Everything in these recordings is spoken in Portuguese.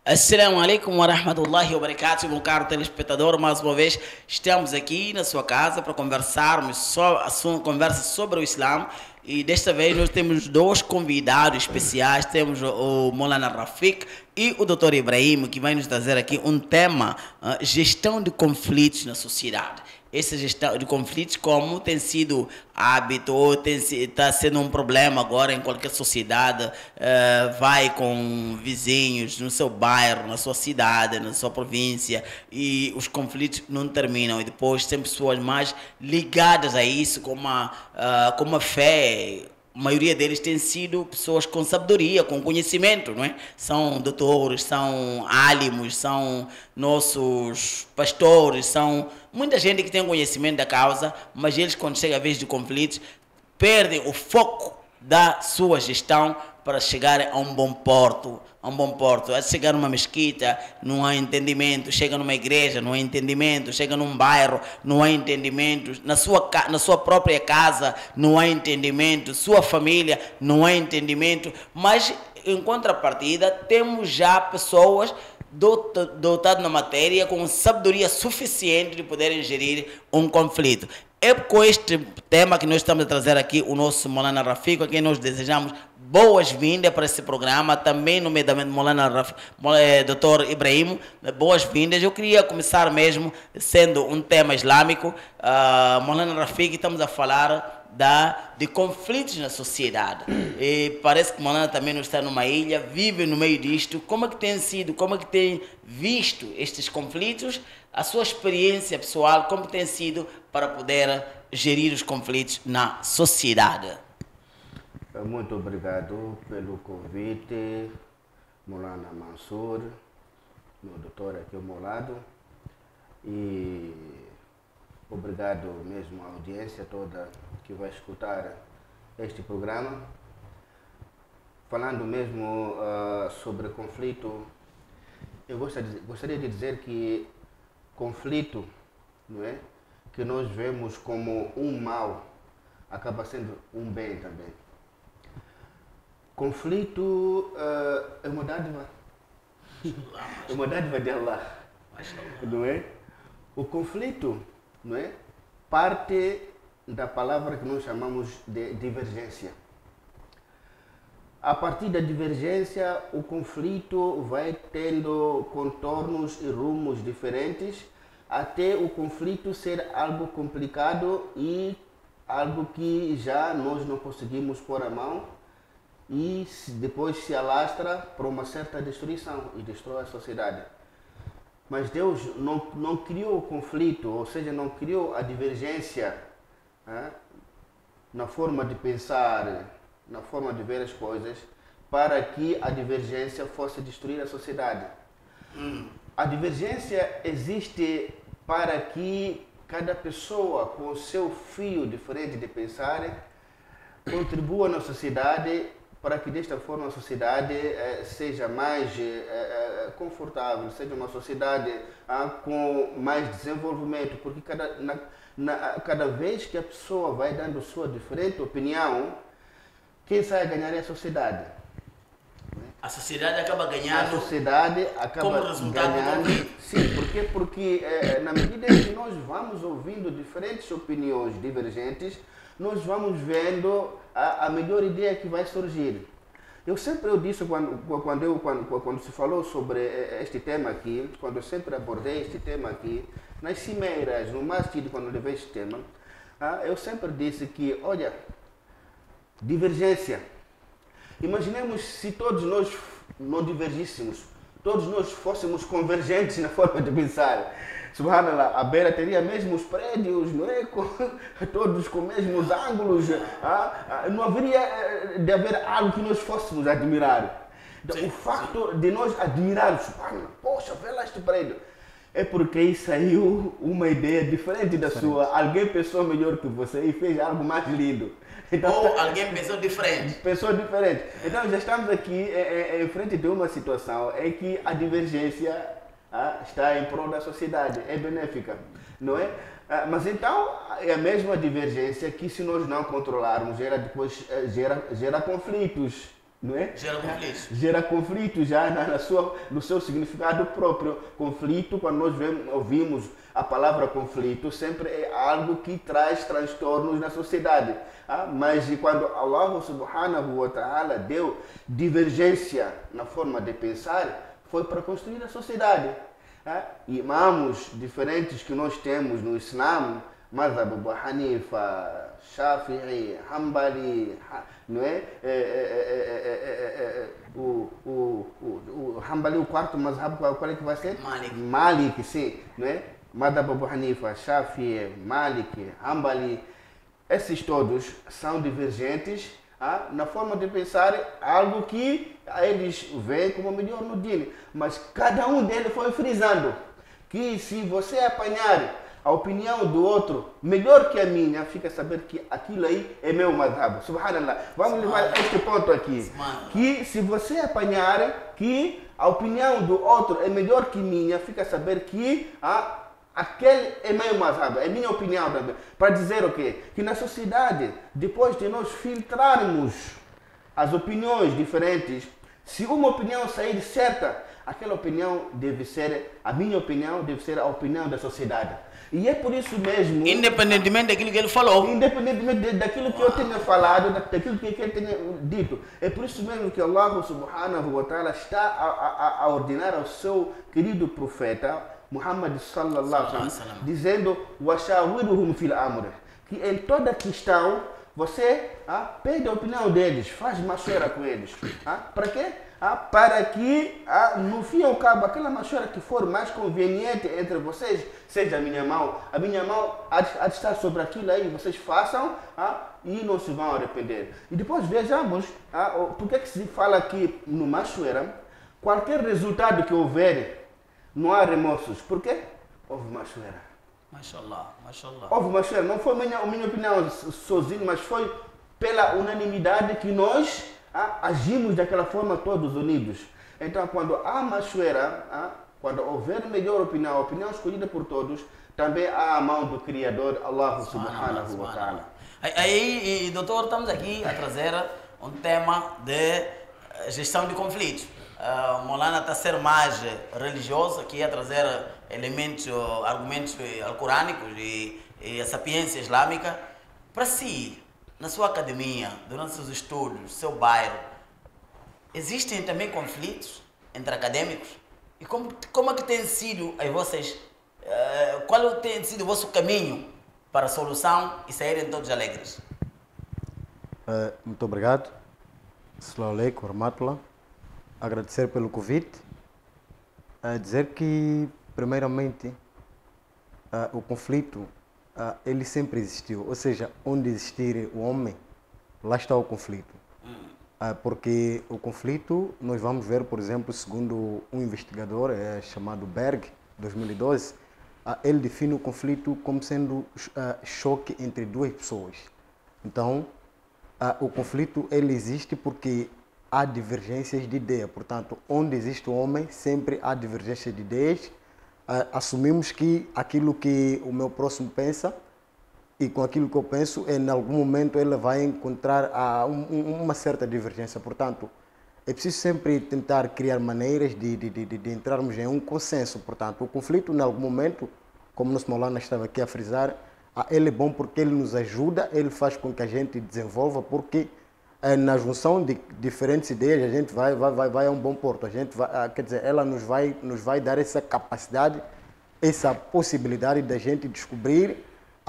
Assalamu alaikum wa rahmatullahi wa barakatuh, meu caro telespectador. Mais uma vez, estamos aqui na sua casa para conversarmos conversa sobre o Islã. E desta vez nós temos dois convidados especiais. Temos o Maulana Rafik e o Dr. Ibrahim, que vai nos trazer aqui um tema, gestão de conflitos na sociedade. Essa gestão de conflitos, como tem sido hábito ou está sendo um problema agora em qualquer sociedade, vai com vizinhos no seu bairro, na sua cidade, na sua província, e os conflitos não terminam. E depois tem pessoas mais ligadas a isso, com uma fé. A maioria deles tem sido pessoas com sabedoria, com conhecimento, não é? São doutores, são álimos, são nossos pastores, são muita gente que tem conhecimento da causa, mas eles, quando chega a vez de conflitos, perdem o foco da sua gestão para chegar a um bom porto. A chegar numa mesquita, não há entendimento. Chega numa igreja, não há entendimento. Chega num bairro, não há entendimento. Na sua própria casa, não há entendimento. Sua família, não há entendimento. Mas, em contrapartida, temos já pessoas dotadas na matéria com sabedoria suficiente de poderem gerir um conflito. É com este tema que nós estamos a trazer aqui o nosso Maulana Rafik, a quem nós desejamos boas-vindas para esse programa, também nomeadamente Dr. Ibrahim, boas-vindas. Eu queria começar mesmo, sendo um tema islâmico, Maulana Rafik, estamos a falar de conflitos na sociedade. E parece que Maulana também não está numa ilha, vive no meio disto. Como é que tem sido, como é que tem visto estes conflitos? A sua experiência pessoal, como tem sido para poder gerir os conflitos na sociedade? Muito obrigado pelo convite, Maulana Mansur, meu doutor aqui ao meu lado, e obrigado mesmo à audiência toda que vai escutar este programa. Falando mesmo sobre conflito, eu gostaria de dizer que conflito, não é, que nós vemos como um mal, acaba sendo um bem também. Conflito é uma dádiva. É uma dádiva de Allah. Não é? O conflito, não é, parte da palavra que nós chamamos de divergência. A partir da divergência, o conflito vai tendo contornos e rumos diferentes, até o conflito ser algo complicado e algo que já nós não conseguimos pôr a mão, e depois se alastra para uma certa destruição e destrói a sociedade. Mas Deus não criou o conflito, ou seja, não criou a divergência na forma de pensar, na forma de ver as coisas, para que a divergência fosse destruir a sociedade. A divergência existe para que cada pessoa, com o seu fio diferente de pensar, contribua na sociedade, para que desta forma a sociedade seja mais confortável, seja uma sociedade com mais desenvolvimento, porque cada vez que a pessoa vai dando sua diferente opinião, quem sai a ganhar é a sociedade. A sociedade acaba ganhando. A sociedade acaba como resultado ganhando. Sim, porque na medida em que nós vamos ouvindo diferentes opiniões divergentes, nós vamos vendo a melhor ideia que vai surgir. Eu disse quando se falou sobre este tema aqui, quando eu sempre abordei este tema aqui, nas cimeiras, no masjid, quando eu levei este tema, eu sempre disse que, olha, divergência. Imaginemos se todos nós não divergíssemos, todos nós fôssemos convergentes na forma de pensar. Subhanallah, a beira teria mesmos prédios, não é? Todos com mesmos ângulos. Não haveria de haver algo que nós fôssemos admirar. Então, sim, o facto de nós admirarmos, subhanallah, poxa, vê lá este prédio, é porque aí saiu uma ideia diferente da sua. Alguém pensou melhor que você e fez algo mais lindo. Então, ou alguém pensou diferente. Pensou diferente. Então já estamos aqui em frente de uma situação em que a divergência está em prol da sociedade, é benéfica, não é? Mas então é a mesma divergência que, se nós não controlarmos, gera conflitos, não é? Gera conflitos. Gera conflito já no seu significado próprio. Conflito, quando nós ouvimos a palavra conflito, sempre é algo que traz transtornos na sociedade. Mas quando Allah subhanahu wa ta'ala deu divergência na forma de pensar, foi para construir a sociedade. Imãos diferentes que nós temos no Islã, Madhab Abu Hanifa, Shafi'i, Hanbali, não é? O Hanbali, o quarto mazhab, qual é que vai ser? Malik, sim, não é? Madhab Abu Hanifa, Shafi'i, Malik, Hanbali, esses todos são divergentes na forma de pensar, algo que eles veem como melhor no dino. Mas cada um deles foi frisando que se você apanhar a opinião do outro melhor que a minha, fica a saber que aquilo aí é meu madhab. Subhanallah. Vamos levar este ponto aqui. Que se você apanhar que a opinião do outro é melhor que minha, fica a saber que aquele é meu madhab, é minha opinião também. Para dizer o quê? Que na sociedade, depois de nós filtrarmos as opiniões diferentes, se uma opinião sair certa, aquela opinião deve ser, a minha opinião deve ser a opinião da sociedade. E é por isso mesmo... Independentemente daquilo que ele falou. Independentemente daquilo que eu tenha falado, daquilo que ele tenha dito. É por isso mesmo que Allah subhanahu wa ta'ala está a ordenar ao seu querido profeta, Muhammad sallallahu alaihi wasallam, dizendo وَشَاوِرُهُمْ فِي الْأَمْرِ, que em toda questão você pede a opinião deles, faz machera com eles. Para quê? Para que, no fim e ao cabo, aquela machera que for mais conveniente entre vocês, seja a minha mão há de estar sobre aquilo aí, vocês façam e não se vão arrepender. E depois vejamos, por que se fala aqui no machera, qualquer resultado que houver, não há remorsos. Por quê? Houve machera. Mashallah, mashallah. Houve machera, não foi minha opinião sozinho, mas foi pela unanimidade que nós agimos daquela forma todos unidos. Então, quando há machoeira, quando houver melhor opinião, a opinião escolhida por todos, também há a mão do Criador, Allah subhanahu wa ta'ala. Aí, doutor, estamos aqui a trazer um tema de gestão de conflitos. Molana está a ser mais religioso, aqui a trazer elementos, argumentos alcorânicos e a sapiência islâmica. Para si, na sua academia, durante seus estudos, seu bairro, existem também conflitos entre acadêmicos? E como é que tem sido as vossas, qual tem sido o vosso caminho para a solução e saírem todos alegres? Muito obrigado. Assalamu alaikum warahmatullah. Agradecer pelo convite. Dizer que, primeiramente, o conflito ele sempre existiu, ou seja, onde existir o homem, lá está o conflito. Porque o conflito, nós vamos ver, por exemplo, segundo um investigador chamado Berg, 2012, ele define o conflito como sendo choque entre duas pessoas. Então, o conflito ele existe porque há divergências de ideia. Portanto, onde existe o homem, sempre há divergências de ideias. Assumimos que aquilo que o meu próximo pensa e com aquilo que eu penso, em algum momento ele vai encontrar uma certa divergência. Portanto, é preciso sempre tentar criar maneiras de entrarmos em um consenso. Portanto, o conflito, em algum momento, como o nosso Maulana estava aqui a frisar, ele é bom porque ele nos ajuda, ele faz com que a gente desenvolva, porque na junção de diferentes ideias a gente vai a um bom porto. A gente vai, quer dizer, ela nos vai dar essa capacidade, essa possibilidade da gente descobrir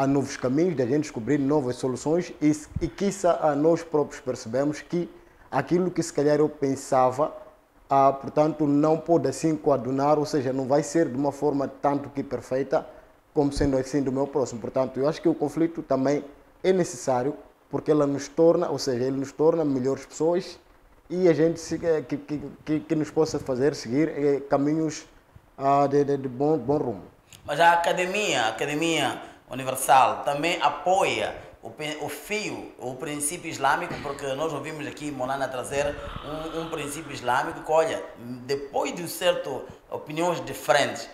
novos caminhos, da gente descobrir novas soluções e que nós próprios percebemos que aquilo que se calhar eu pensava, portanto, não pode assim coadunar, ou seja, não vai ser de uma forma tanto que perfeita como sendo assim do meu próximo. Portanto, eu acho que o conflito também é necessário, porque ela nos torna, ou seja, ele nos torna melhores pessoas e a gente que nos possa fazer seguir caminhos de bom rumo. Mas a Academia Universal também apoia o princípio islâmico, porque nós ouvimos aqui Molana trazer um princípio islâmico que, olha, depois de certas opiniões diferentes,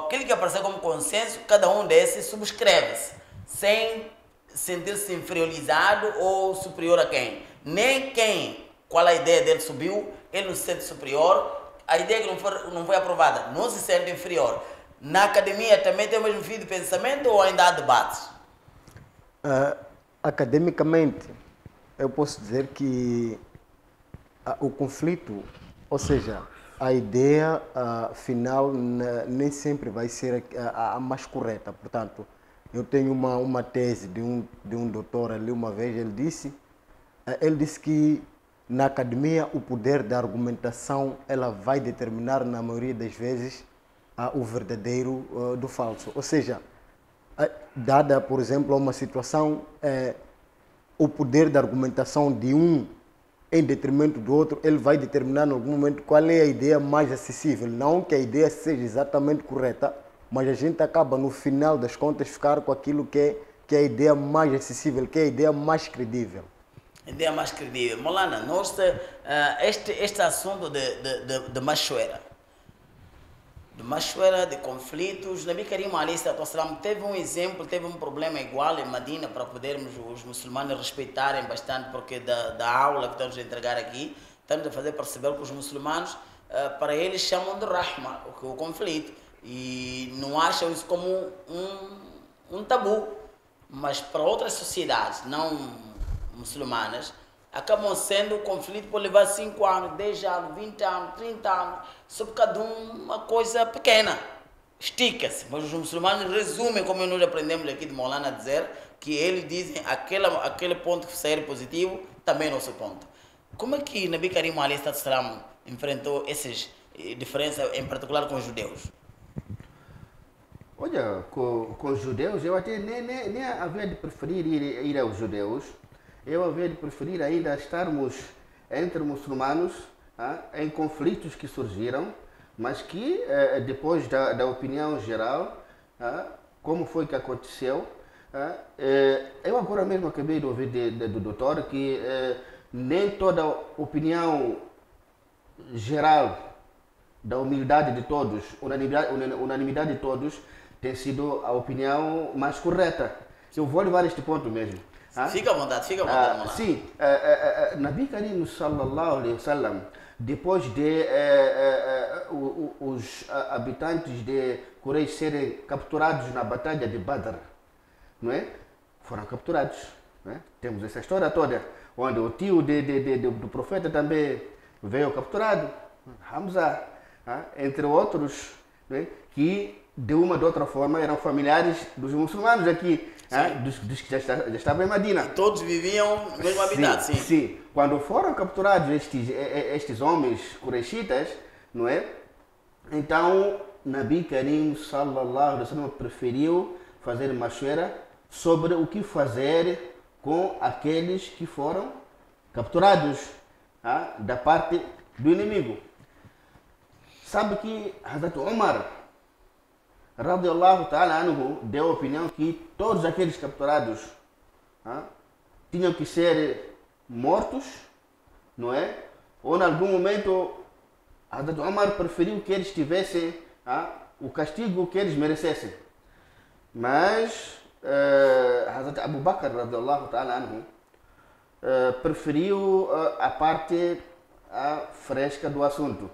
aquele que aparecer como consenso, cada um desses subscreve-se, sem sentir-se inferiorizado ou superior a quem. Nem quem qual a ideia dele subiu, ele não se sente superior, a ideia que não foi aprovada não se sente inferior. Na academia também tem o mesmo fio de pensamento ou ainda há debates? Academicamente, eu posso dizer que o conflito, ou seja, a ideia final nem sempre vai ser a mais correta. Portanto, eu tenho uma tese de um doutor ali uma vez, ele disse que na academia o poder da argumentação ela vai determinar na maioria das vezes o verdadeiro do falso. Ou seja, dada, por exemplo, uma situação, o poder da argumentação de um em detrimento do outro, ele vai determinar em algum momento qual é a ideia mais acessível. Não que a ideia seja exatamente correta, mas a gente acaba, no final das contas, ficar com aquilo que é a ideia mais acessível, que é a ideia mais credível. Ideia mais credível. Maulana, este assunto de machoeira, de conflitos, Nabi Karim alayhi sallam teve um exemplo, teve um problema igual em Medina para podermos os muçulmanos respeitarem bastante, porque da aula que estamos a entregar aqui, estamos a fazer perceber que os muçulmanos, para eles, chamam de rahma, o conflito, e não acham isso como um tabu, mas para outras sociedades não muçulmanas, acabam sendo, o conflito pode levar 5 anos, 10 anos, 20 anos, 30 anos, só por causa de uma coisa pequena. Estica-se, mas os muçulmanos resumem, como nós aprendemos aqui de Maulana a dizer, que eles dizem aquele ponto que sair positivo, também é nosso ponto. Como é que Nabi Karim alayhi salam enfrentou essas diferenças, em particular com os judeus? Olha, com os judeus, eu até nem havia de preferir ir aos judeus. Eu havia de preferir ainda estarmos entre muçulmanos em conflitos que surgiram, mas que depois da opinião geral, como foi que aconteceu, eu agora mesmo acabei de ouvir do doutor que nem toda a opinião geral da humildade de todos, unanimidade de todos, tem sido a opinião mais correta. Eu vou levar este ponto mesmo. Fica à vontade, Maulana. Sim, Nabi Karim sallallahu alaihi wasallam, depois de os habitantes de Quraysh serem capturados na batalha de Badr, não é? Foram capturados, não é? Temos essa história toda, onde o tio do profeta também veio capturado, Hamza, entre outros, não é? Que de uma ou de outra forma eram familiares dos muçulmanos aqui, dos que já estavam em Medina. Todos viviam no mesmo habitat, sim. Sim. Quando foram capturados estes homens quraishitas, não é? Então, Nabi Karim sallallahu alaihi wasallam preferiu fazer machoeira sobre o que fazer com aqueles que foram capturados da parte do inimigo. Sabe que Hazrat Umar radiallahu ta'ala anhu deu a opinião que todos aqueles capturados tinham que ser mortos, não é? Ou em algum momento Hazrat Umar preferiu que eles tivessem o castigo que eles merecessem. Mas Hazrat Abu Bakr radiallahu ta'ala anhu preferiu a parte fresca do assunto,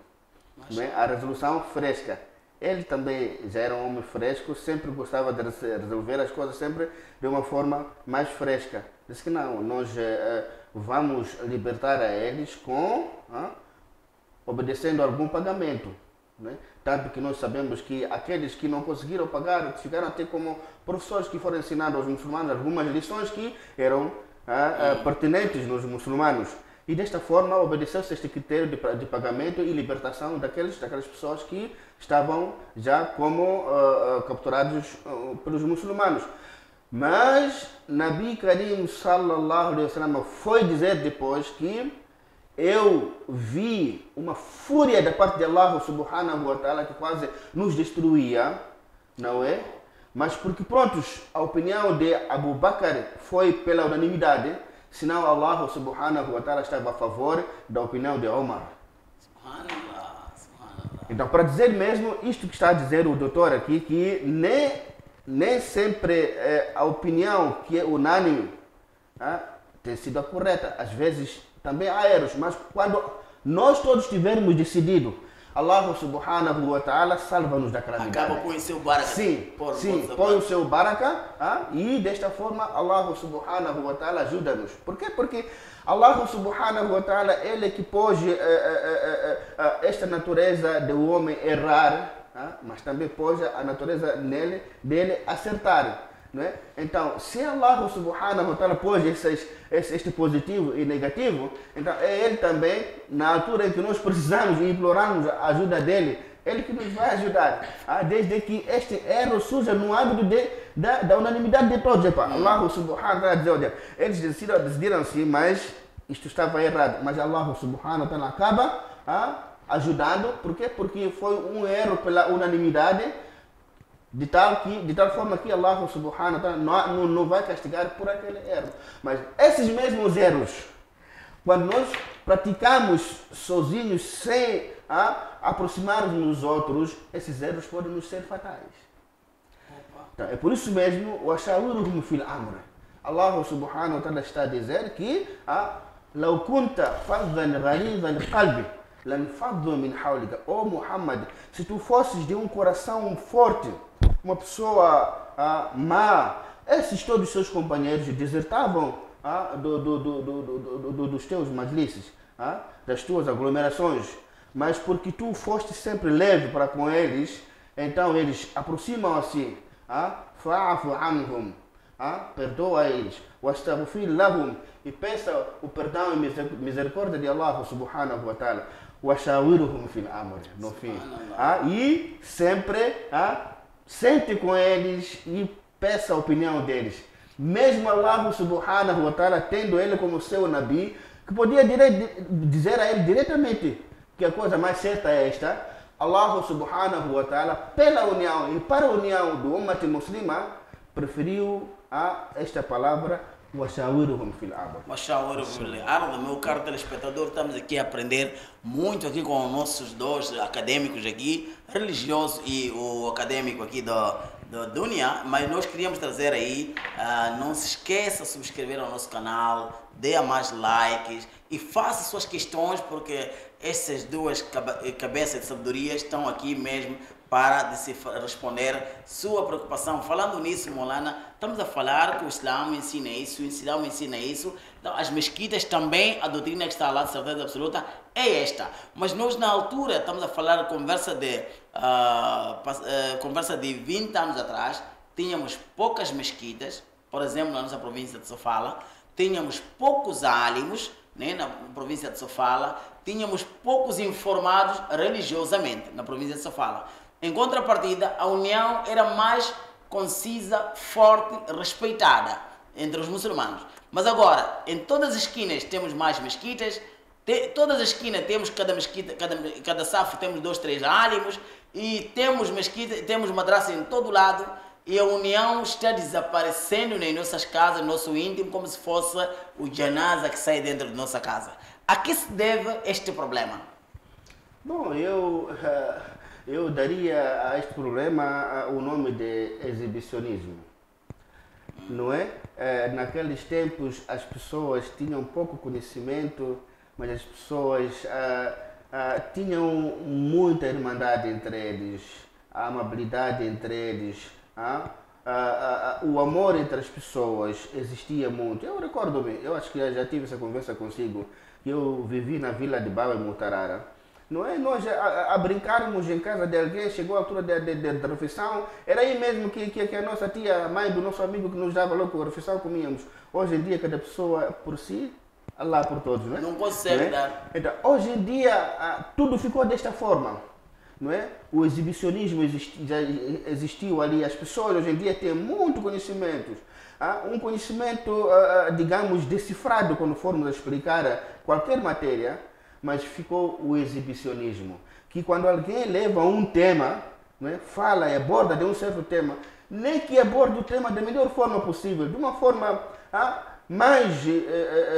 não é? A resolução fresca. Ele também já era um homem fresco, sempre gostava de resolver as coisas sempre de uma forma mais fresca. Disse que não, nós vamos libertar a eles obedecendo algum pagamento, né? Tanto que nós sabemos que aqueles que não conseguiram pagar ficaram até como professores que foram ensinando aos muçulmanos algumas lições que eram pertinentes nos muçulmanos. E desta forma obedeceu-se este critério de pagamento e libertação daquelas pessoas que estavam já como capturados pelos muçulmanos. Mas Nabi Karim sallallahu alaihi wasallam foi dizer depois que eu vi uma fúria da parte de Allah subhanahu wa ta'ala que quase nos destruía, não é? Mas porque prontos, a opinião de Abu Bakr foi pela unanimidade, senão Allah subhanahu wa ta'ala estava a favor da opinião de Omar. Então, para dizer mesmo isto que está a dizer o doutor aqui, que nem sempre a opinião que é unânime tem sido a correta. Às vezes também há erros, mas quando nós todos tivermos decidido, Allah subhanahu wa ta'ala salva-nos da calamidade. Acaba com o seu baraka. Sim, põe o seu baraka e desta forma Allah subhanahu wa ta'ala ajuda-nos. Por quê? Porque Allah subhanahu wa ta'ala, ele é que pôs esta natureza do homem errar, mas também pôs a natureza dele acertar. Não é? Então, se Allah subhanahu wa ta'ala pôs este positivo e negativo, então é Ele também, na altura em que nós precisamos e imploramos a ajuda dele, Ele que nos vai ajudar. Desde que este erro surja no âmbito da unanimidade de todos. Allah subhanahu wa ta'ala, eles decidiram-se, mas isto estava errado. Mas Allah subhanahu wa ta'ala acaba ajudando. Por quê? Porque foi um erro pela unanimidade, de tal forma que Allah subhanahu wa ta'ala não vai castigar por aquele erro. Mas esses mesmos erros, quando nós praticamos sozinhos, sem aproximarmos dos outros, esses erros podem nos ser fatais. Então, é por isso mesmo, وَشَاوِرُهُمْ فِي الْأَمْرِ. Allah subhanahu wa ta'ala está a dizer que لَوْ كُنْتَ فَظًّا غَلِيظَ الْقَلْبِ لَانْفَضُّوا مِنْ حَوْلِكَ. Ó Muhammad, se tu fosses de um coração forte, uma pessoa má, esses todos os seus companheiros desertavam dos teus majlises, das tuas aglomerações, mas porque tu foste sempre leve para com eles, então eles aproximam-se, fa'afu anhum, perdoa eles, wastaghfir lahum, e peça o perdão e misericórdia de Allah subhanahu wa ta'ala, washawiruhum fil amr, no fim, e sempre sente com eles e peça a opinião deles. Mesmo Allah subhanahu wa ta'ala tendo ele como seu Nabi, que podia dizer a ele diretamente que a coisa mais certa é esta, Allah subhanahu wa ta'ala, pela união e para a união do Ummat muslima, preferiu esta palavra, وَشَاوِرُهُمْ فِي الْأَمْرِ. وَشَاوِرُهُمْ فِي الْأَمْرِ. Meu caro telespectador, estamos aqui a aprender muito aqui com os nossos dois acadêmicos aqui, religioso e o acadêmico aqui da Dunia, mas nós queríamos trazer aí, não se esqueça de subscrever ao nosso canal, dê mais likes e faça suas questões, porque essas duas cabeças de sabedoria estão aqui mesmo para se responder sua preocupação. Falando nisso, Maulana, estamos a falar que o Islã ensina isso, o Islã ensina isso. Então, as mesquitas também, a doutrina que está lá de certeza absoluta é esta. Mas nós, na altura, estamos a falar conversa de 20 anos atrás, tínhamos poucas mesquitas, por exemplo, na nossa província de Sofala, tínhamos poucos álимos, né, na província de Sofala, tínhamos poucos informados religiosamente na província de Sofala. Em contrapartida, a união era mais concisa, forte, respeitada entre os muçulmanos. Mas agora, em todas as esquinas temos mais mesquitas, todas as esquinas temos, cada mesquita, cada safra temos 2, 3 álимos, e temos mesquita, temos madraça em todo lado, e a união está desaparecendo em nossas casas, no nosso íntimo, como se fosse o janaza que sai dentro de nossa casa. A que se deve este problema? Bom, eu daria a este problema o nome de exibicionismo. Não é? Naqueles tempos as pessoas tinham pouco conhecimento, mas as pessoas tinham muita irmandade entre eles, a amabilidade entre eles, o amor entre as pessoas existia muito. Eu recordo-me, eu acho que já tive essa conversa consigo, que eu vivi na vila de Baue Mutarara. Não é? Nós a brincarmos em casa de alguém, chegou a altura da refeição, era aí mesmo que a nossa tia, a mãe do nosso amigo que nos dava logo a refeição, comíamos. Hoje em dia cada pessoa por si, Allah por todos, não é? Não consegue não é? dar. Então, hoje em dia tudo ficou desta forma, não é? O exibicionismo já existiu ali, as pessoas hoje em dia têm muito conhecimento, um conhecimento, digamos, decifrado quando formos a explicar qualquer matéria. Mas ficou o exibicionismo, que quando alguém leva um tema, né, fala e aborda de um certo tema, nem que aborde o tema da melhor forma possível, de uma forma mais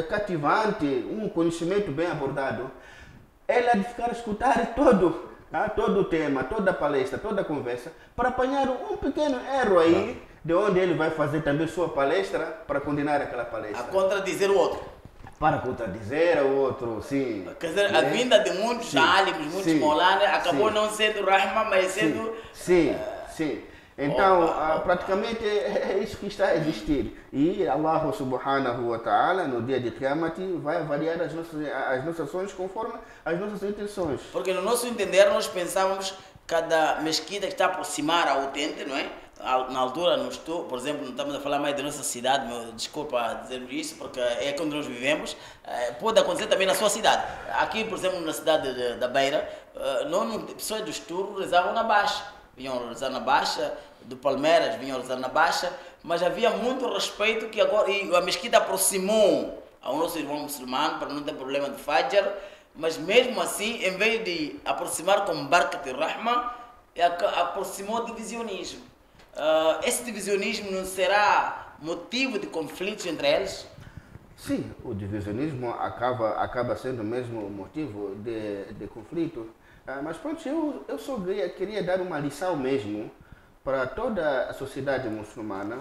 cativante, um conhecimento bem abordado, ele há de ficar a escutar todo o tema, toda a palestra, toda a conversa, para apanhar um pequeno erro aí, de onde ele vai fazer também sua palestra para condenar aquela palestra. A contradizer o outro. para contradizer o outro, sim. Quer dizer, a né? vinda de muitos álibos, muitos sim, molanes, acabou sim. não sendo rahma, mas sendo... Sim, sim. Então, Opa. praticamente é isso que está a existir. E Allah subhanahu wa ta'ala, no dia de Qiyamah, vai avaliar as nossas ações conforme as nossas intenções. Porque no nosso entender, nós pensávamos cada mesquita que está a aproximar ao utente, não é? Na altura, por exemplo, não estamos a falar mais da nossa cidade, desculpa dizermos isso, porque é onde nós vivemos, pode acontecer também na sua cidade. Aqui, por exemplo, na cidade da Beira, pessoas do Esturro rezavam na Baixa, vinham rezar na Baixa, do Palmeiras vinham rezar na Baixa, mas havia muito respeito que agora, e a mesquita aproximou ao nosso irmão muçulmano para não ter problema de Fajr, mas mesmo assim, em vez de aproximar com Barkat e Rahma, aproximou divisionismo. Esse divisionismo não será motivo de conflitos entre eles? Sim, o divisionismo acaba sendo mesmo motivo de conflito. Mas pronto, eu só queria dar uma lição mesmo para toda a sociedade muçulmana,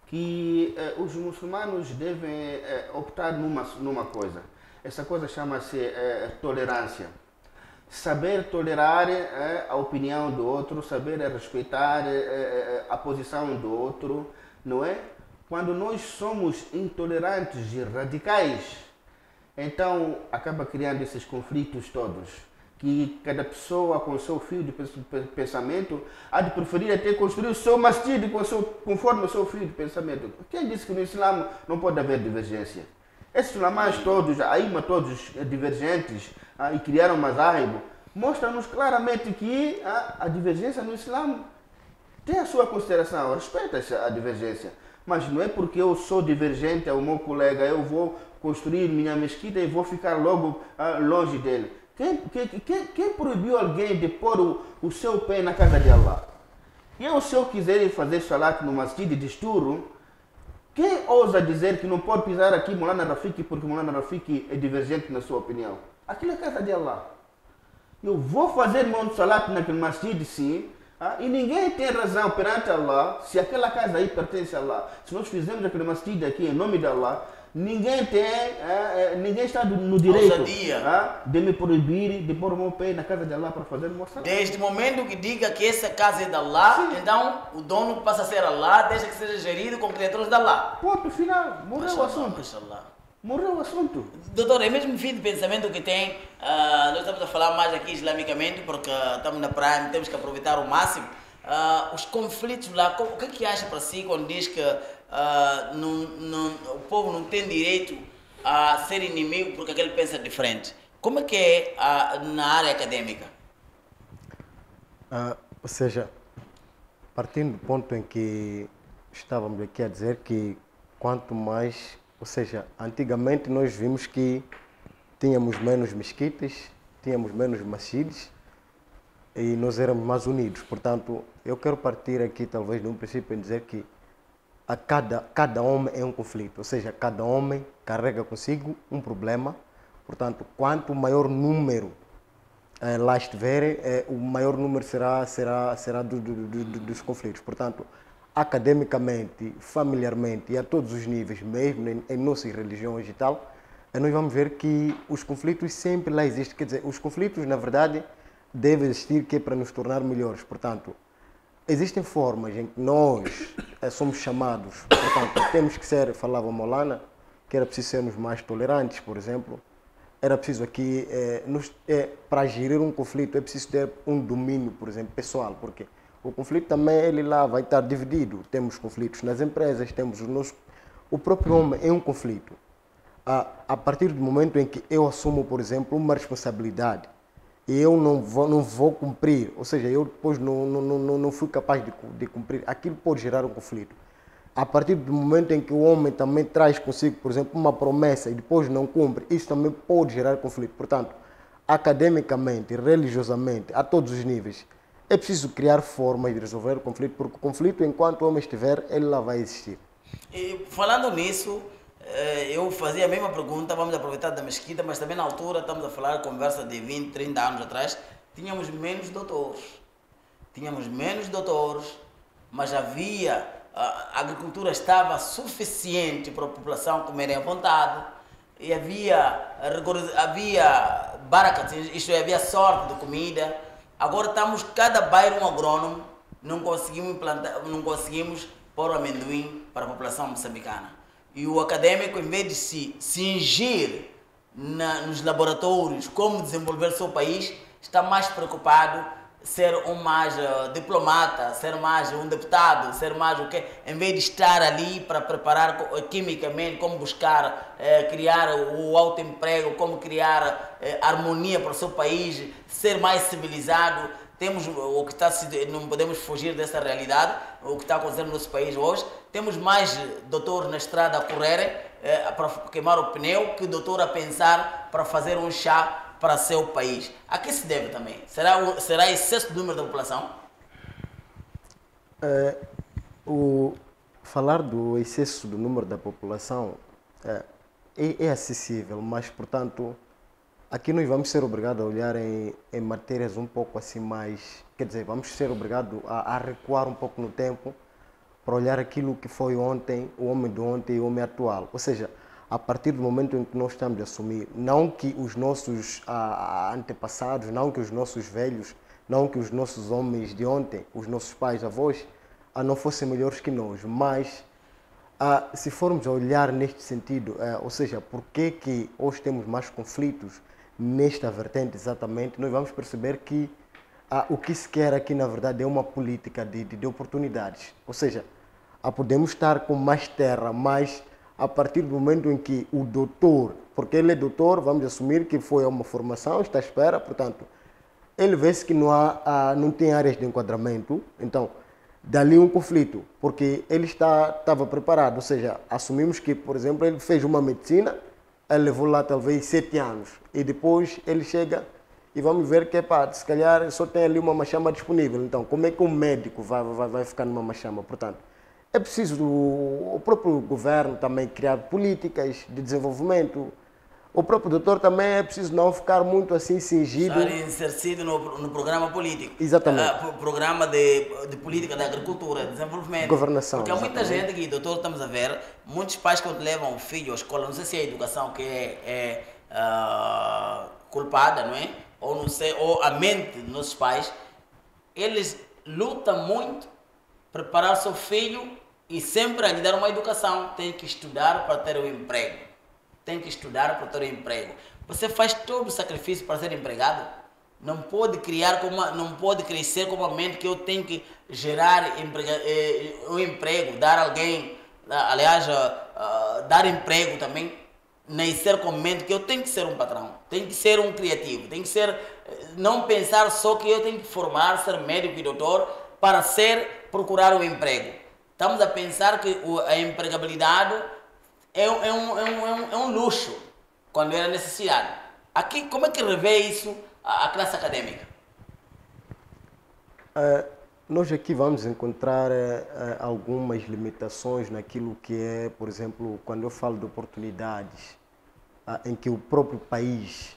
que os muçulmanos devem optar numa coisa. Essa coisa chama-se tolerância. Saber tolerar a opinião do outro, saber respeitar a posição do outro, não é? Quando nós somos intolerantes e radicais, então acaba criando esses conflitos todos. Que cada pessoa com o seu fio de pensamento há de preferir até construir o seu masjid conforme o seu fio de pensamento. Quem disse que no Islã não pode haver divergência? Esses ulamás todos, todos divergentes e criaram mazahib, mostram-nos claramente que a divergência no Islã tem a sua consideração, respeita a divergência. Mas não é porque eu sou divergente ao meu colega, eu vou construir minha mesquita e vou ficar logo longe dele. Quem proibiu alguém de pôr o seu pé na casa de Allah? E se eu quiser fazer salat no masjid de Esturo, quem ousa dizer que não pode pisar aqui Maulana Rafiki porque Maulana Rafiki é divergente na sua opinião? Aquilo é casa de Allah. Eu vou fazer meu salat naquele masjid sim, e ninguém tem razão perante Allah se aquela casa aí pertence a Allah. Se nós fizermos aquele masjid aqui em nome de Allah, ninguém está no direito de me proibir de pôr o meu pé na casa de Allah para fazer o meu salat. Desde o momento que diga que essa casa é de Allah, sim, então o dono passa a ser Allah, desde que seja gerido com criaturas de Allah. Ponto final, morreu o assunto. Morreu o assunto. Doutor, é mesmo fim de pensamento que tem, nós estamos a falar mais aqui islamicamente, porque estamos na Prime, temos que aproveitar o máximo. Os conflitos lá, o que é que acha para si quando diz que o povo não tem direito a ser inimigo porque aquele pensa diferente? Como é que é na área acadêmica? Ou seja, partindo do ponto em que estávamos aqui a dizer que quanto mais, ou seja, antigamente nós vimos que tínhamos menos mesquitas, tínhamos menos masjides e nós éramos mais unidos. Portanto, eu quero partir aqui talvez de um princípio em dizer que cada homem é um conflito, ou seja, cada homem carrega consigo um problema. Portanto, quanto maior número lá estiverem, o maior número será dos conflitos. Portanto, academicamente, familiarmente e a todos os níveis, mesmo em nossas religiões e tal, nós vamos ver que os conflitos sempre lá existem. Quer dizer, os conflitos, na verdade, devem existir que é para nos tornar melhores. Portanto, existem formas em que nós somos chamados, portanto, temos que ser, falava Maulana, que era preciso sermos mais tolerantes, por exemplo. Era preciso aqui, para gerir um conflito, é preciso ter um domínio, por exemplo, pessoal, porque o conflito também, ele lá vai estar dividido. Temos conflitos nas empresas, temos o próprio homem é um conflito. A partir do momento em que eu assumo, por exemplo, uma responsabilidade e eu não vou cumprir, ou seja, eu depois não fui capaz de cumprir, aquilo pode gerar um conflito. A partir do momento em que o homem também traz consigo, por exemplo, uma promessa e depois não cumpre, isso também pode gerar conflito. Portanto, academicamente, religiosamente, a todos os níveis, é preciso criar formas de resolver o conflito, porque o conflito, enquanto o homem estiver, ele lá vai existir. E falando nisso, eu fazia a mesma pergunta, vamos aproveitar da mesquita, mas também na altura, estamos a falar, conversa de 20, 30 anos atrás, tínhamos menos doutores. Mas a agricultura estava suficiente para a população comerem à vontade. e havia barakat, isto é, havia sorte de comida. Agora estamos, cada bairro um agrônomo, não conseguimos plantar, não conseguimos pôr o amendoim para a população moçambicana. E o acadêmico, em vez de se cingir nos laboratórios como desenvolver o seu país, está mais preocupado ser um mais diplomata, ser mais um deputado, ser mais o quê? Em vez de estar ali para preparar quimicamente, como buscar criar o autoemprego, como criar harmonia para o seu país, ser mais civilizado. Temos o que está, não podemos fugir dessa realidade, o que está acontecendo no nosso país hoje. Temos mais doutores na estrada a correrem para queimar o pneu que doutor a pensar para fazer um chá para seu país. A que se deve também? Será excesso do número da população? Falar do excesso do número da população é acessível, mas, portanto, aqui nós vamos ser obrigados a olhar em matérias um pouco assim mais... Quer dizer, vamos ser obrigados a recuar um pouco no tempo para olhar aquilo que foi ontem, o homem de ontem e o homem atual. Ou seja, a partir do momento em que nós estamos a assumir, não que os nossos antepassados, não que os nossos velhos, não que os nossos homens de ontem, os nossos pais, avós, não fossem melhores que nós, mas se formos a olhar neste sentido, ou seja, por que hoje temos mais conflitos nesta vertente exatamente, nós vamos perceber que o que se quer aqui na verdade é uma política de oportunidades, ou seja, podemos estar com mais terra, mas a partir do momento em que o doutor, porque ele é doutor, vamos assumir que foi uma formação, está à espera, portanto, ele vê-se que não tem áreas de enquadramento, então, dali um conflito, porque ele estava preparado, ou seja, assumimos que, por exemplo, ele fez uma medicina, ele levou lá talvez 7 anos, e depois ele chega e vamos ver que, se calhar, só tem ali uma machama disponível, então, como é que um médico vai ficar numa machama, portanto, é preciso o próprio governo também criar políticas de desenvolvimento. O próprio doutor também é preciso não ficar muito assim cingido. Estar inserido no programa político. Exatamente. Programa de política da agricultura, desenvolvimento. Governação. Porque há muita exatamente. gente aqui, doutor, estamos a ver, muitos pais quando levam o filho à escola, não sei se é a educação que é culpada, não é? Ou não sei, ou a mente dos nossos pais, eles lutam muito para preparar seu filho e sempre a lhe dar uma educação. Tem que estudar para ter um emprego. Tem que estudar para ter um emprego. Você faz todo o sacrifício para ser empregado. Não pode não pode crescer com uma mente que eu tenho que gerar um emprego, dar alguém, aliás, dar emprego também. Nascer com mente que eu tenho que ser um patrão, tenho que ser um criativo, tenho que ser, não pensar só que eu tenho que formar, ser médico e doutor para procurar um emprego. Estamos a pensar que a empregabilidade é um luxo, quando era necessidade. Aqui, como é que revê isso a classe acadêmica? Nós aqui vamos encontrar algumas limitações naquilo que é, por exemplo, quando eu falo de oportunidades em que o próprio país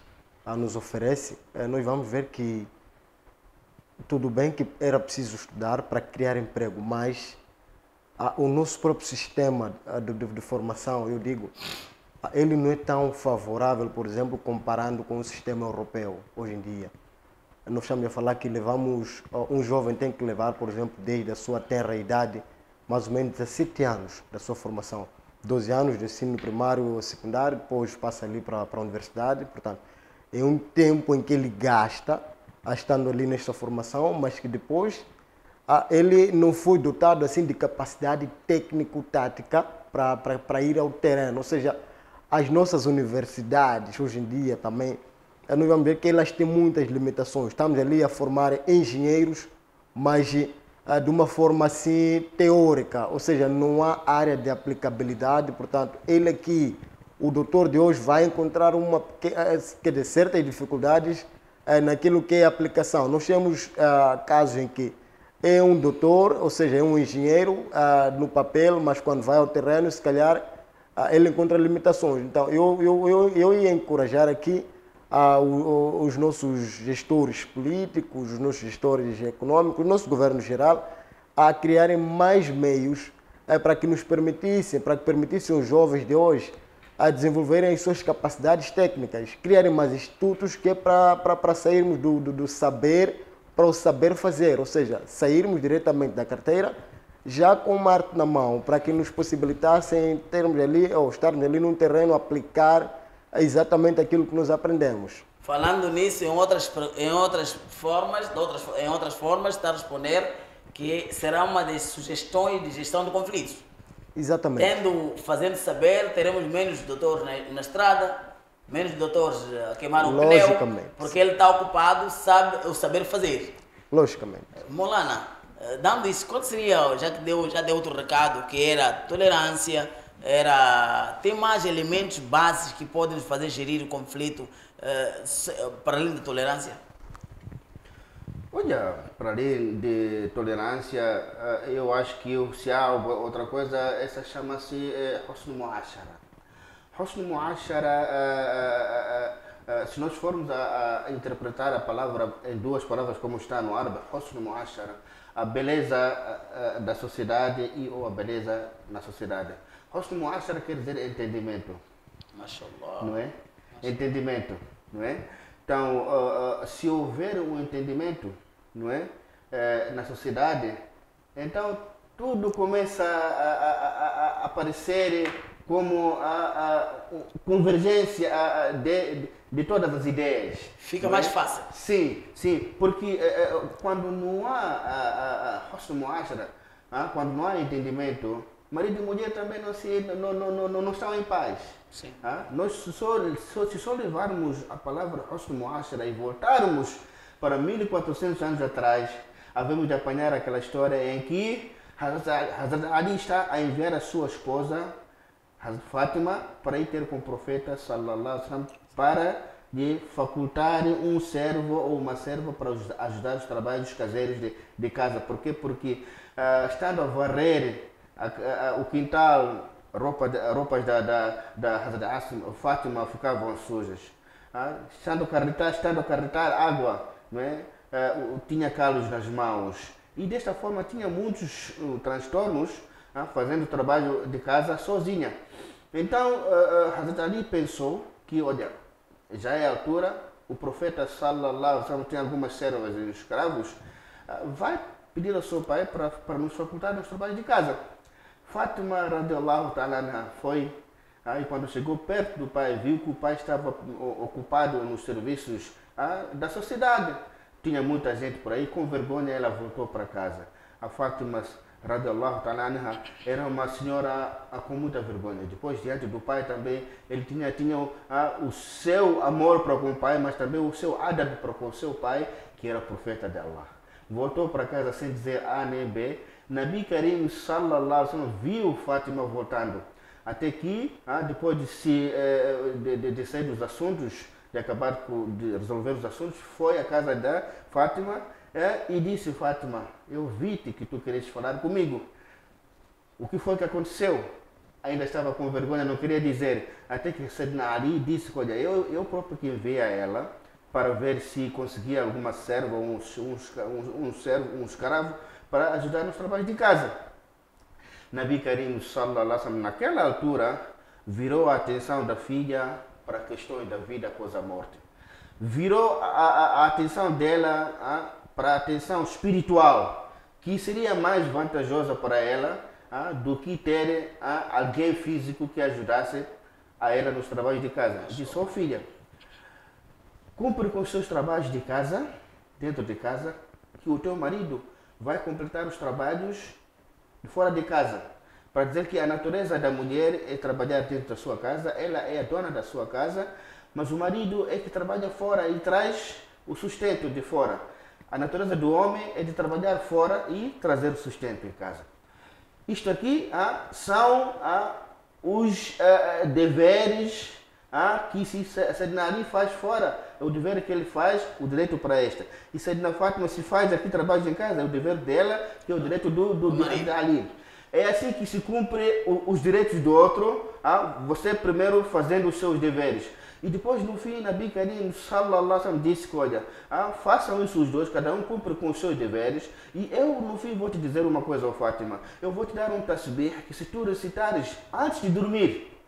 nos oferece, nós vamos ver que tudo bem que era preciso estudar para criar emprego, mas o nosso próprio sistema de formação, eu digo, ele não é tão favorável, por exemplo, comparando com o sistema europeu hoje em dia. Nós estamos a falar que um jovem tem que levar, por exemplo, desde a sua tenra idade, mais ou menos 17 anos da sua formação. 12 anos de ensino primário ou secundário, depois passa ali para a universidade. Portanto, é um tempo em que ele gasta estando ali nesta formação, mas que depois ele não foi dotado assim de capacidade técnico-tática para ir ao terreno. Ou seja, as nossas universidades hoje em dia também, nós vamos ver que elas têm muitas limitações. Estamos ali a formar engenheiros, mas de uma forma assim teórica, ou seja, não há área de aplicabilidade. Portanto, ele aqui, o doutor de hoje, vai encontrar certas dificuldades naquilo que é a aplicação. Nós temos casos em que é um doutor, ou seja, é um engenheiro no papel, mas quando vai ao terreno, se calhar, ele encontra limitações. Então, eu ia encorajar aqui os nossos gestores políticos, os nossos gestores econômicos, o nosso governo geral, a criarem mais meios para que permitissem os jovens de hoje a desenvolverem as suas capacidades técnicas, criarem mais institutos que é para sairmos do saber para o saber fazer, ou seja, sairmos diretamente da carteira já com uma arte na mão, para que nos possibilitassem termos ali, ou estarmos ali num terreno, aplicar exatamente aquilo que nós aprendemos. Falando nisso, em outras formas, está a responder que será uma das sugestões de gestão de conflitos. Exatamente. Fazendo saber, teremos menos doutores na estrada, menos doutores a queimar o pneu, porque ele está ocupado, sabe o saber fazer. Logicamente. Molana, dando isso, qual seria, já deu outro recado, que era tolerância, tem mais elementos básicos que podem fazer gerir o conflito para além da tolerância? Olha, para além de tolerância, eu acho que se há outra coisa, essa chama-se Husn Muashara. Husn Muashara, se nós formos a interpretar a palavra em duas palavras como está no árabe, Husn Muashara, a beleza da sociedade e ou a beleza na sociedade. Husn Muashara quer dizer entendimento. Mashallah. Não é? Entendimento, não é? Então, se houver um entendimento, não é, na sociedade, então tudo começa a aparecer como a convergência de todas as ideias. Fica mais fácil. Sim, sim, porque quando não há Husn Muashara, quando não há entendimento, marido e mulher também não estão em paz. Sim. Nós se só levarmos a palavra Husn Muashara e voltarmos para 1400 anos atrás, havemos de apanhar aquela história em que Hazrat Ali está a enviar a sua esposa, Hazrat Fátima, para ir ter com o profeta sallallahu alaihi wasallam para lhe facultar um servo ou uma serva para ajudar os trabalhos caseiros de casa. Por quê? Porque estando a varrer o quintal, roupas da Hazrat Fátima ficavam sujas. Estando a carretar água, não é? Tinha calos nas mãos. E desta forma tinha muitos transtornos, fazendo o trabalho de casa sozinha. Então, Hazrat Ali pensou que, olha, já é a altura, o profeta sallallahu alaihi wasallam tem algumas servas e escravos, vai pedir ao seu pai para nos facultar nos trabalhos de casa. Fátima radiallahu ta'ala foi, e quando chegou perto do pai, viu que o pai estava ocupado nos serviços da sociedade. Tinha muita gente por aí, com vergonha ela voltou para casa. A Fátima radiallahu ta'ala era uma senhora com muita vergonha. Depois, diante do pai também, ele tinha o seu amor para com o pai, mas também o seu adab para com o seu pai, que era profeta de Allah. Voltou para casa sem dizer A nem B. Nabi Karim sallallahu alaihi wasallam viu Fátima voltando. Até que, depois de sair dos assuntos, de acabar de resolver os assuntos, foi à casa da Fátima e disse: Fátima, eu vi-te que tu querias falar comigo. O que foi que aconteceu? Ainda estava com vergonha, não queria dizer. Até que Sayyidina Ali disse: olha, eu próprio que enviei a ela para ver se conseguia alguma serva, um escravo, para ajudar nos trabalhos de casa. Nabi Karim sallallahu alaihi wasallam, naquela altura, virou a atenção da filha para questões da vida após a morte. Virou a atenção dela para a atenção espiritual, que seria mais vantajosa para ela do que ter alguém físico que ajudasse a ela nos trabalhos de casa. Disse: oh filha, cumpre com os seus trabalhos de casa, dentro de casa, que o teu marido vai completar os trabalhos de fora de casa. Para dizer que a natureza da mulher é trabalhar dentro da sua casa, ela é a dona da sua casa, mas o marido é que trabalha fora e traz o sustento de fora. A natureza do homem é de trabalhar fora e trazer o sustento em casa. Isto aqui são os deveres que se Sayyidina Ali faz fora, é o dever que ele faz, o direito para esta. E Sayyidina Fátima se faz aqui trabalho em casa, é o dever dela, que é o direito do Ali. É assim que se cumpre os direitos do outro, você primeiro fazendo os seus deveres. E depois, no fim, Nabi Karim sallallahu alaihi wasallam disse que, olha, façam isso os dois, cada um cumpre com os seus deveres. E eu, no fim, vou te dizer uma coisa, Fátima. Eu vou te dar um tasbih que se tu recitares antes de dormir,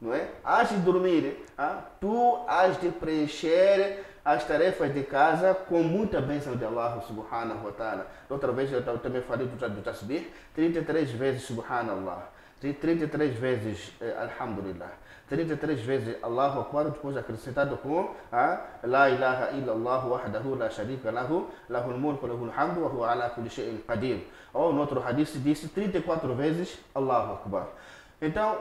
não é? Antes de dormir, tu has de preencher as tarefas de casa com muita bênção de Allah subhanahu wa ta'ala. Outra vez eu também falei do tasbih, 33 vezes subhanallah, 33 vezes alhamdulillah, 33 vezes Allahu Akbar, depois acrescentado com La ilaha illallah wahdahu la sharika lahu, lahul mulku lahul hamdu wa huwa ala kulli shay'in qadir. Ou no outro hadith disse 34 vezes Allahu Akbar. Então,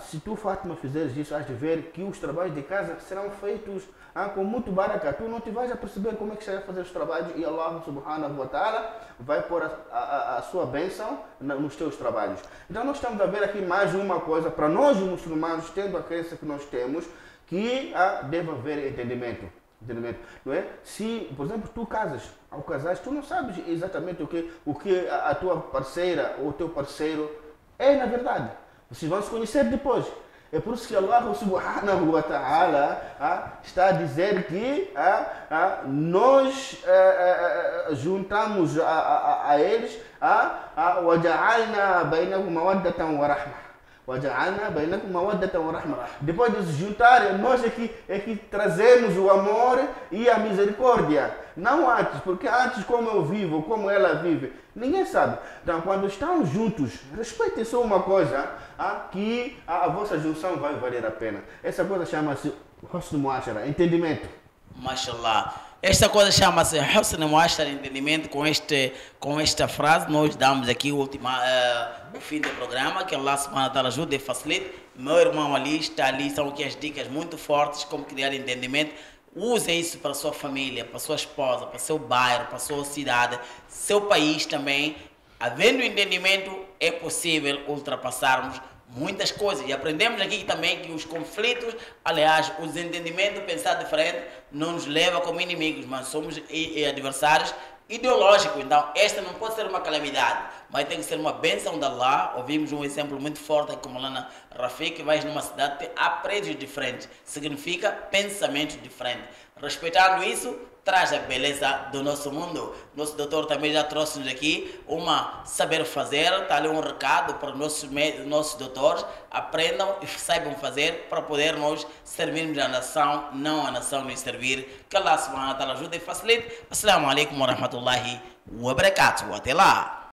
se tu, Fátima, fizeres isso, has de ver que os trabalhos de casa serão feitos com muito baraka. Tu não te vais a perceber como é que você vai fazer os trabalhos e Allah subhanahu wa ta'ala vai pôr a sua bênção nos teus trabalhos. Então nós estamos a ver aqui mais uma coisa, para nós muçulmanos, tendo a crença que nós temos, que deve haver entendimento. Não é? Se, por exemplo, tu casas, ao casares, tu não sabes exatamente o que a tua parceira ou o teu parceiro é na verdade. Vocês vão se conhecer depois. É por isso que Allah subhanahu wa ta'ala está a dizer que nós juntamos a eles وَجَعَلْنَا بَيْنَهُمْ مَوَدَّةً وَرَحْمَةً. Depois de se juntar, nós é que trazemos o amor e a misericórdia. Não antes, porque antes como eu vivo, como ela vive, ninguém sabe. Então quando estão juntos, respeitem só uma coisa, que a vossa junção vai valer a pena. Essa coisa chama-se husn muashara, entendimento. Mashallah. Esta coisa chama-se husn muashara, entendimento. Com esta frase nós damos aqui o fim do programa. Que Allah subhanahu wa ta'ala ajude e facilite. Meu irmão ali está ali, são aqui as dicas muito fortes como criar entendimento. Use isso para a sua família, para a sua esposa, para o seu bairro, para a sua cidade, seu país também. Havendo entendimento, é possível ultrapassarmos muitas coisas. E aprendemos aqui também que os conflitos, aliás, os entendimentos, pensar diferente, não nos leva como inimigos, mas somos adversários ideológicos. Então, esta não pode ser uma calamidade, mas tem que ser uma bênção de Allah. Ouvimos um exemplo muito forte aqui, como lá na Rafik, vais numa cidade, há prédios diferentes, significa pensamento diferente. Respeitando isso, traz a beleza do nosso mundo. Nosso doutor também já trouxe-nos aqui saber fazer, está ali um recado para os nossos doutores, aprendam e saibam fazer para poder nós servirmos a nação, não a nação nos servir. Que Allah subhanahu wa ta'ala ajude e facilite. Assalamu alaikum wa rahmatullahi wa barakatuh. Até lá.